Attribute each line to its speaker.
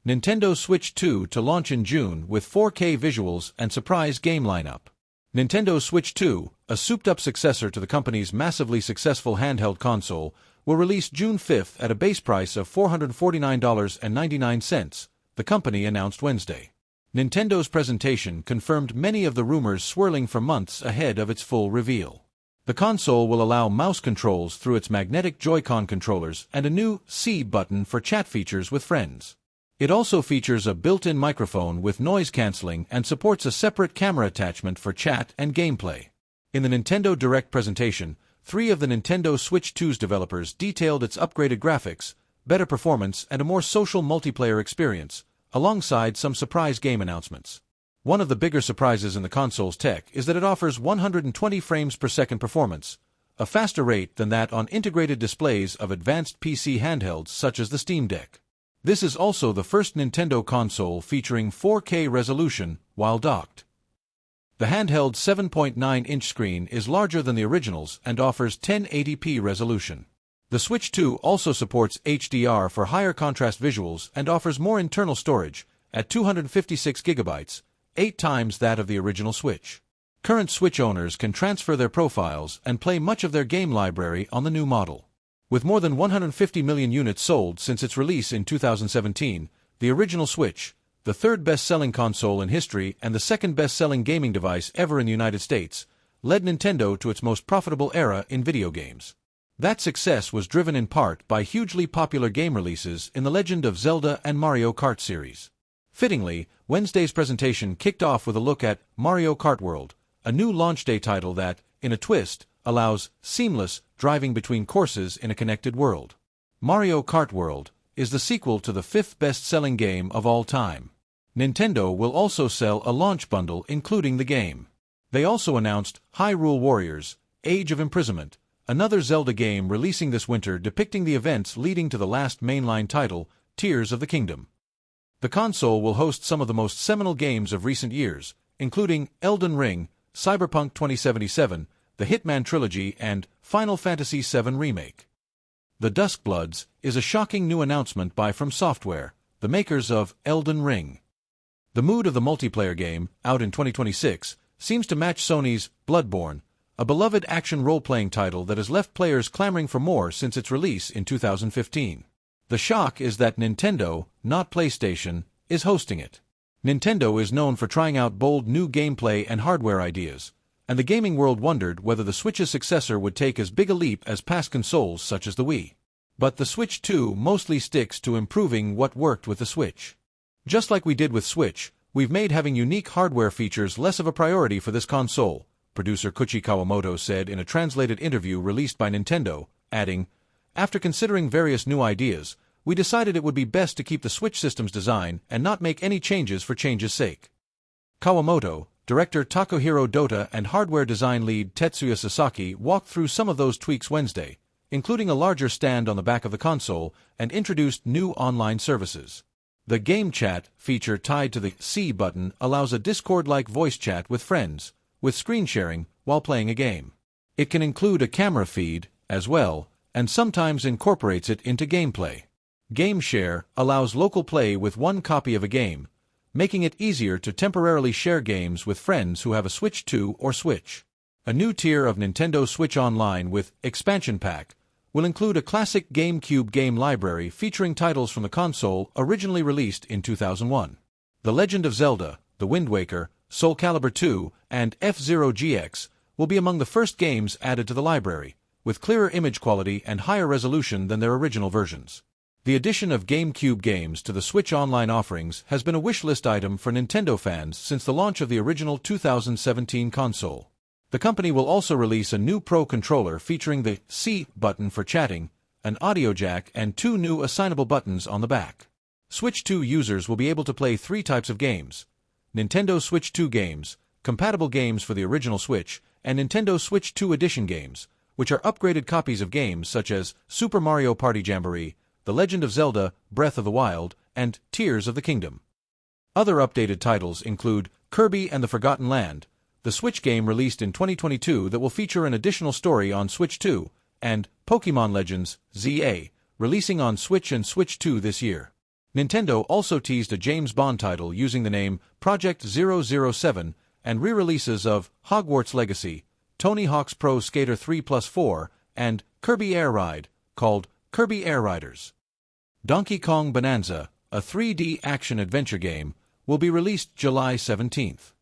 Speaker 1: Nintendo Switch 2 to launch in June with 4K visuals and surprise game lineup. Nintendo Switch 2, a souped-up successor to the company's massively successful handheld console, will release June 5th at a base price of $449.99, the company announced Wednesday. Nintendo's presentation confirmed many of the rumors swirling for months ahead of its full reveal. The console will allow mouse controls through its magnetic Joy-Con controllers and a new C button for chat features with friends. It also features a built-in microphone with noise cancelling and supports a separate camera attachment for chat and gameplay. In the Nintendo Direct presentation, 3 of the Nintendo Switch 2's developers detailed its upgraded graphics, better performance, and a more social multiplayer experience, alongside some surprise game announcements. One of the bigger surprises in the console's tech is that it offers 120 frames per second performance, a faster rate than that on integrated displays of advanced PC handhelds such as the Steam Deck. This is also the first Nintendo console featuring 4K resolution while docked. The handheld 7.9-inch screen is larger than the originals and offers 1080p resolution. The Switch 2 also supports HDR for higher contrast visuals and offers more internal storage, at 256 GB, 8 times that of the original Switch. Current Switch owners can transfer their profiles and play much of their game library on the new model. With more than 150 million units sold since its release in 2017, the original Switch, the third best-selling console in history and the second best-selling gaming device ever in the United States, led Nintendo to its most profitable era in video games. That success was driven in part by hugely popular game releases in the Legend of Zelda and Mario Kart series. Fittingly, Wednesday's presentation kicked off with a look at Mario Kart World, a new launch day title that, in a twist, allows seamless driving between courses in a connected world. Mario Kart World is the sequel to the 5th best-selling game of all time. Nintendo will also sell a launch bundle including the game. They also announced Hyrule Warriors: Age of Imprisonment, another Zelda game releasing this winter depicting the events leading to the last mainline title, Tears of the Kingdom. The console will host some of the most seminal games of recent years, including Elden Ring, Cyberpunk 2077, the Hitman Trilogy, and Final Fantasy VII Remake. The Duskbloods is a shocking new announcement by From Software, the makers of Elden Ring. The mood of the multiplayer game, out in 2026, seems to match Sony's Bloodborne, a beloved action role-playing title that has left players clamoring for more since its release in 2015. The shock is that Nintendo, not PlayStation, is hosting it. Nintendo is known for trying out bold new gameplay and hardware ideas, and the gaming world wondered whether the Switch's successor would take as big a leap as past consoles such as the Wii. But the Switch 2 mostly sticks to improving what worked with the Switch. Just like we did with Switch, we've made having unique hardware features less of a priority for this console, producer Koichi Kawamoto said in a translated interview released by Nintendo, adding, "After considering various new ideas, we decided it would be best to keep the Switch system's design and not make any changes for change's sake." Kawamoto, director Takahiro Dota and hardware design lead Tetsuya Sasaki walked through some of those tweaks Wednesday, including a larger stand on the back of the console, and introduced new online services. The Game Chat feature tied to the C button allows a Discord-like voice chat with friends, with screen sharing while playing a game. It can include a camera feed, as well, and sometimes incorporates it into gameplay. Game Share allows local play with one copy of a game, making it easier to temporarily share games with friends who have a Switch 2 or Switch. A new tier of Nintendo Switch Online with Expansion Pack will include a classic GameCube game library featuring titles from the console originally released in 2001. The Legend of Zelda, The Wind Waker, Soul Calibur 2, and F-Zero GX will be among the first games added to the library, with clearer image quality and higher resolution than their original versions. The addition of GameCube games to the Switch Online offerings has been a wishlist item for Nintendo fans since the launch of the original 2017 console. The company will also release a new Pro controller featuring the C button for chatting, an audio jack, and 2 new assignable buttons on the back. Switch 2 users will be able to play 3 types of games: Nintendo Switch 2 games, compatible games for the original Switch, and Nintendo Switch 2 Edition games, which are upgraded copies of games such as Super Mario Party Jamboree, The Legend of Zelda: Breath of the Wild, and Tears of the Kingdom. Other updated titles include Kirby and the Forgotten Land, the Switch game released in 2022 that will feature an additional story on Switch 2, and Pokémon Legends: ZA, releasing on Switch and Switch 2 this year. Nintendo also teased a James Bond title using the name Project 007 and re-releases of Hogwarts Legacy, Tony Hawk's Pro Skater 3+4, and Kirby Air Ride, called Kirby Air Riders. Donkey Kong Bonanza, a 3D action-adventure game, will be released July 17th.